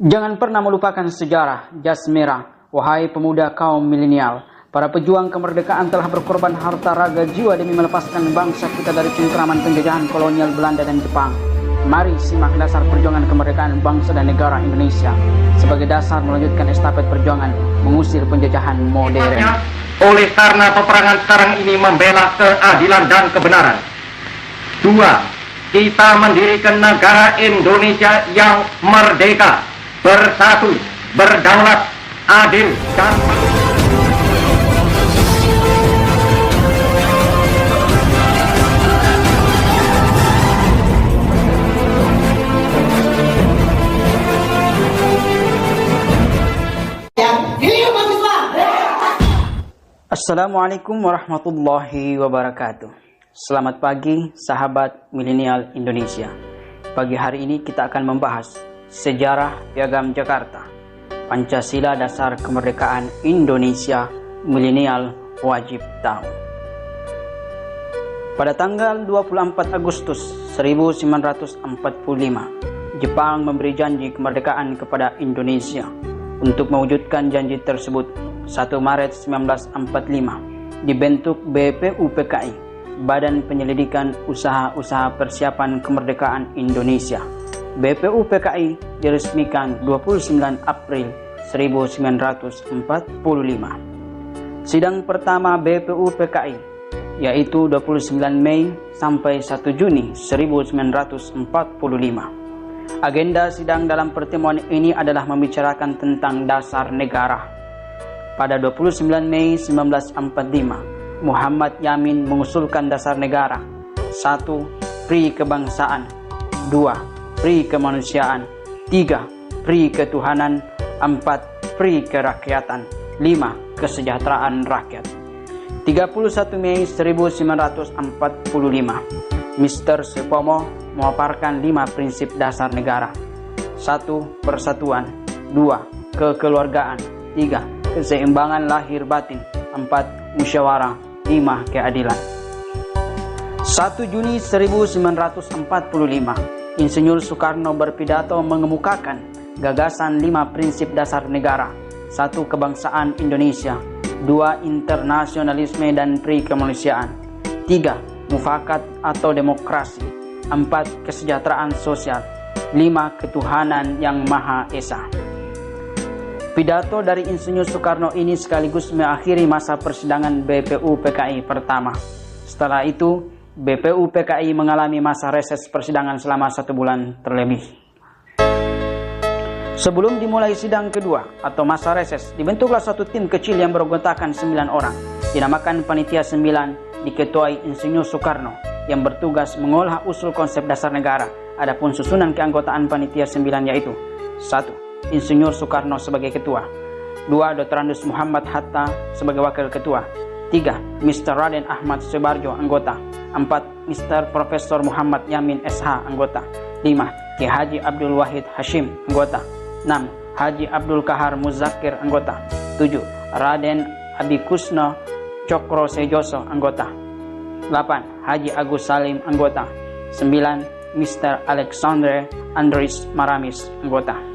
Jangan pernah melupakan sejarah, jas merah, wahai pemuda kaum milenial. Para pejuang kemerdekaan telah berkorban harta raga jiwa demi melepaskan bangsa kita dari cengkraman penjajahan kolonial Belanda dan Jepang. Mari simak dasar perjuangan kemerdekaan bangsa dan negara Indonesia sebagai dasar melanjutkan estafet perjuangan mengusir penjajahan modern. Oleh karena peperangan sekarang ini membela keadilan dan kebenaran. 2. Kita mendirikan negara Indonesia yang merdeka, bersatu, berdaulat, adil, dan Assalamualaikum warahmatullahi wabarakatuh. Selamat pagi sahabat milenial Indonesia. Pagi hari ini kita akan membahas sejarah Piagam Jakarta, Pancasila dasar kemerdekaan Indonesia milenial wajib tahu. Pada tanggal 24 Agustus 1945, Jepang memberi janji kemerdekaan kepada Indonesia. Untuk mewujudkan janji tersebut, 1 Maret 1945 dibentuk BPUPKI, Badan Penyelidikan Usaha-Usaha Persiapan Kemerdekaan Indonesia. BPUPKI diresmikan 29 April 1945. Sidang pertama BPUPKI yaitu 29 Mei sampai 1 Juni 1945. Agenda sidang dalam pertemuan ini adalah membicarakan tentang dasar negara. Pada 29 Mei 1945, Muhammad Yamin mengusulkan dasar negara. 1. Pri kebangsaan. 2. Pri kemanusiaan. 3. Pri ketuhanan. 4. Pri kerakyatan. 5. Kesejahteraan rakyat. 31 Mei 1945, Mr. Supomo memaparkan 5 prinsip dasar negara. 1. Persatuan. 2. Kekeluargaan. 3. Keseimbangan lahir batin. 4. Musyawarah. 5. Keadilan. 1 Juni 1945, Insinyur Soekarno berpidato mengemukakan gagasan 5 prinsip dasar negara. 1. Kebangsaan Indonesia. 2. Internasionalisme dan pri kemanusiaan. 3. Mufakat atau demokrasi. 4. Kesejahteraan sosial. 5. Ketuhanan yang Maha Esa. Pidato dari Insinyur Soekarno ini sekaligus mengakhiri masa persidangan BPUPKI pertama. Setelah itu, BPUPKI mengalami masa reses persidangan selama 1 bulan terlebih. Sebelum dimulai sidang kedua atau masa reses, dibentuklah suatu tim kecil yang beranggotakan 9 orang, dinamakan Panitia 9, diketuai Insinyur Soekarno, yang bertugas mengolah usul konsep dasar negara. Adapun susunan keanggotaan Panitia 9 yaitu: 1. Insinyur Soekarno sebagai ketua. 2. Dr. Andes Muhammad Hatta sebagai wakil ketua. 3. Mr. Raden Ahmad Subarjo anggota. 4. Mr. Profesor Muhammad Yamin SH anggota. 5. Ki Haji Abdul Wahid Hashim anggota. 6. Haji Abdul Kahar Muzakir anggota. 7. Raden Abikusno Cokro Sejoso anggota. 8. Haji Agus Salim anggota. 9. Mr. Alexandre Andris Maramis anggota.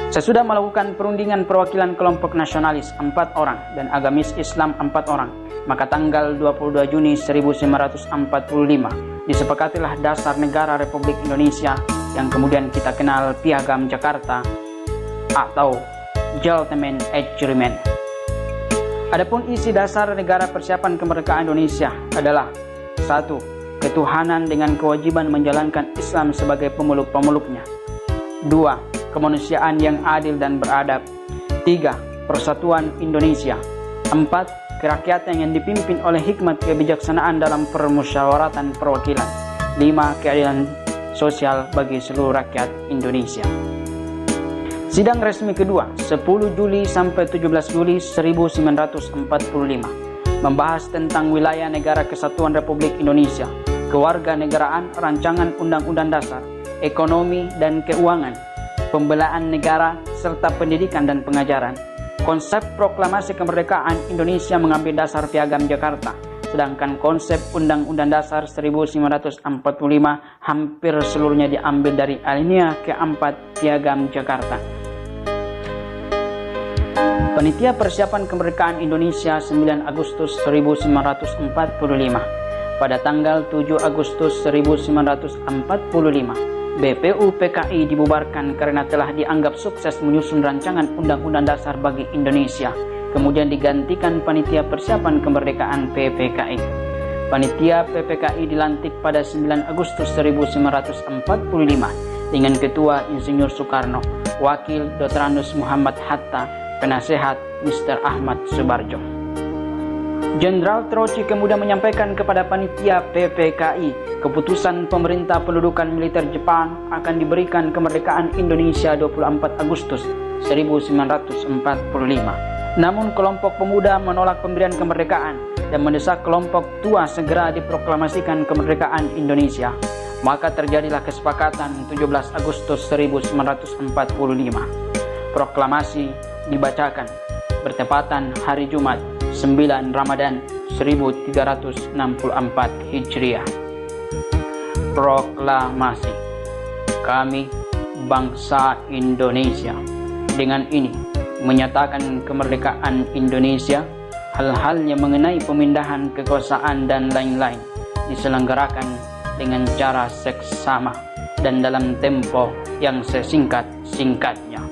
Sesudah melakukan perundingan perwakilan kelompok nasionalis 4 orang dan agamis Islam 4 orang, maka tanggal 22 Juni 1945 disepakatilah dasar negara Republik Indonesia yang kemudian kita kenal Piagam Jakarta atau Gentleman Agreement. Adapun isi dasar negara persiapan kemerdekaan Indonesia adalah: 1. Ketuhanan dengan kewajiban menjalankan Islam sebagai pemeluk-pemeluknya. 2. Kemanusiaan yang adil dan beradab. 3. Persatuan Indonesia. 4. Kerakyatan yang dipimpin oleh hikmat kebijaksanaan dalam permusyawaratan perwakilan. 5. Keadilan sosial bagi seluruh rakyat Indonesia. Sidang resmi kedua 10 Juli sampai 17 Juli 1945 membahas tentang wilayah negara kesatuan Republik Indonesia, kewarganegaraan, rancangan undang-undang dasar, ekonomi dan keuangan, pembelaan negara, serta pendidikan dan pengajaran. Konsep proklamasi kemerdekaan Indonesia mengambil dasar Piagam Jakarta sedangkan konsep Undang-Undang Dasar 1945 hampir seluruhnya diambil dari alinea keempat Piagam Jakarta. Panitia Persiapan Kemerdekaan Indonesia 9 Agustus 1945. Pada tanggal 7 Agustus 1945, BPU PKI dibubarkan karena telah dianggap sukses menyusun rancangan Undang-Undang Dasar bagi Indonesia. Kemudian digantikan Panitia Persiapan Kemerdekaan PPKI. Panitia PPKI dilantik pada 9 Agustus 1945 dengan Ketua Insinyur Soekarno, Wakil Dr. Anus Muhammad Hatta, Penasehat Mr. Ahmad Subarjo. Jenderal Trotsky kemudian menyampaikan kepada Panitia PPKI keputusan Pemerintah Pendudukan Militer Jepang akan diberikan kemerdekaan Indonesia 24 Agustus 1945. Namun kelompok pemuda menolak pemberian kemerdekaan dan mendesak kelompok tua segera diproklamasikan kemerdekaan Indonesia. Maka terjadilah kesepakatan 17 Agustus 1945. Proklamasi dibacakan bertepatan hari Jumat 9 Ramadan 1364 Hijriah. Proklamasi. Kami, bangsa Indonesia, dengan ini menyatakan kemerdekaan Indonesia. Hal-hal yang mengenai pemindahan kekuasaan dan lain-lain diselenggarakan dengan cara seksama dan dalam tempo yang sesingkat-singkatnya.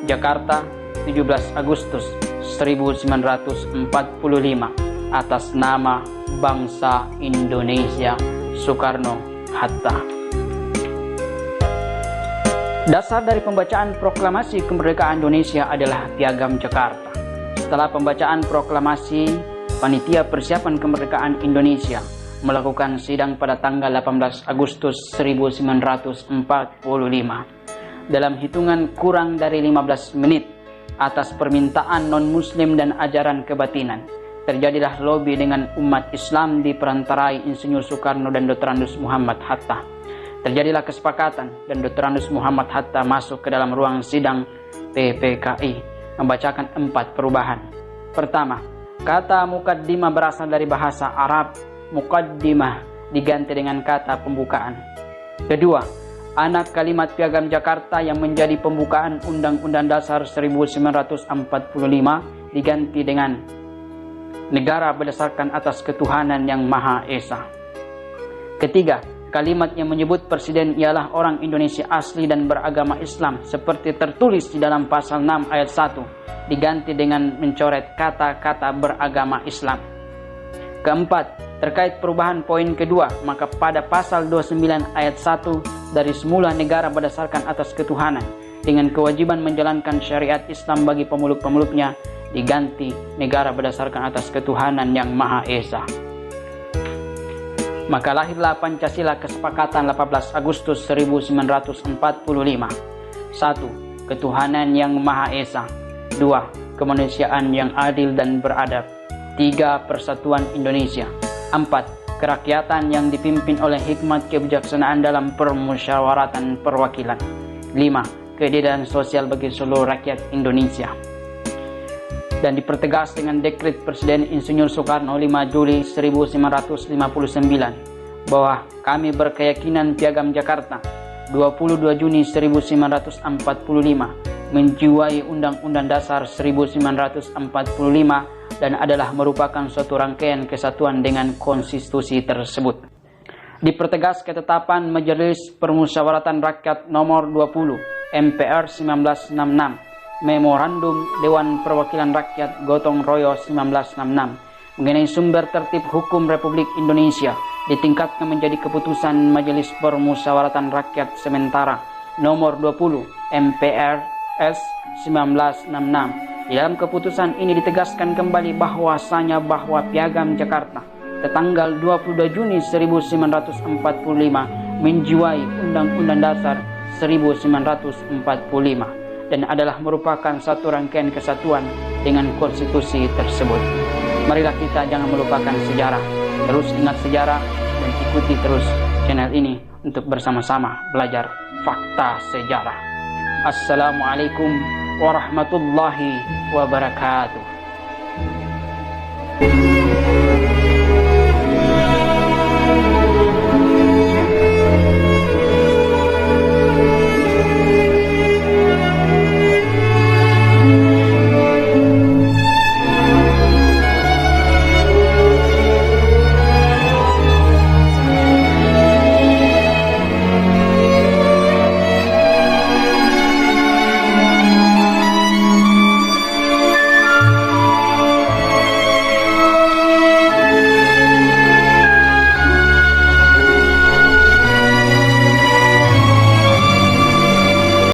Jakarta, 17 Agustus 1945, atas nama bangsa Indonesia, Soekarno-Hatta. Dasar dari pembacaan proklamasi kemerdekaan Indonesia adalah Piagam Jakarta. Setelah pembacaan proklamasi, Panitia Persiapan Kemerdekaan Indonesia melakukan sidang pada tanggal 18 Agustus 1945. Dalam hitungan kurang dari 15 menit, atas permintaan non-muslim dan ajaran kebatinan, terjadilah lobi dengan umat Islam diperantarai Insinyur Soekarno dan Dr. Anus Muhammad Hatta. Terjadilah kesepakatan dan Dr. Anus Muhammad Hatta masuk ke dalam ruang sidang PPKI, membacakan 4 perubahan. Pertama, kata mukaddimah berasal dari bahasa Arab. Mukaddimah diganti dengan kata pembukaan. Kedua, anak kalimat Piagam Jakarta yang menjadi pembukaan Undang-Undang Dasar 1945 diganti dengan negara berdasarkan atas ketuhanan yang Maha Esa. Ketiga, kalimat yang menyebut presiden ialah orang Indonesia asli dan beragama Islam seperti tertulis di dalam pasal 6 ayat 1 diganti dengan mencoret kata-kata beragama Islam. Keempat, terkait perubahan poin kedua, maka pada pasal 29 ayat 1 dari semula negara berdasarkan atas ketuhanan dengan kewajiban menjalankan syariat Islam bagi pemeluk-pemeluknya diganti negara berdasarkan atas ketuhanan yang Maha Esa. Maka lahirlah Pancasila Kesepakatan 18 Agustus 1945. 1. Ketuhanan yang Maha Esa. 2. Kemanusiaan yang adil dan beradab. 3. Persatuan Indonesia. 4. Kerakyatan yang dipimpin oleh hikmat kebijaksanaan dalam permusyawaratan perwakilan. 5. Keadilan sosial bagi seluruh rakyat Indonesia. Dan dipertegas dengan dekret Presiden Insinyur Soekarno 5 Juli 1959 bahwa kami berkeyakinan Piagam Jakarta 22 Juni 1945 menjiwai Undang-Undang Dasar 1945 dan adalah merupakan suatu rangkaian kesatuan dengan konstitusi tersebut. Dipertegas ketetapan Majelis Permusyawaratan Rakyat nomor 20 MPR 1966, Memorandum Dewan Perwakilan Rakyat Gotong Royong 1966 mengenai sumber tertib hukum Republik Indonesia ditingkatkan menjadi keputusan Majelis Permusyawaratan Rakyat sementara nomor 20 MPR S 1966. Di dalam keputusan ini ditegaskan kembali bahwasanya bahwa Piagam Jakarta tertanggal 22 Juni 1945 menjiwai Undang-Undang Dasar 1945 dan adalah merupakan satu rangkaian kesatuan dengan konstitusi tersebut. Marilah kita jangan melupakan sejarah, terus ingat sejarah dan ikuti terus channel ini untuk bersama-sama belajar fakta sejarah. Assalamualaikum warahmatullahi wabarakatuh.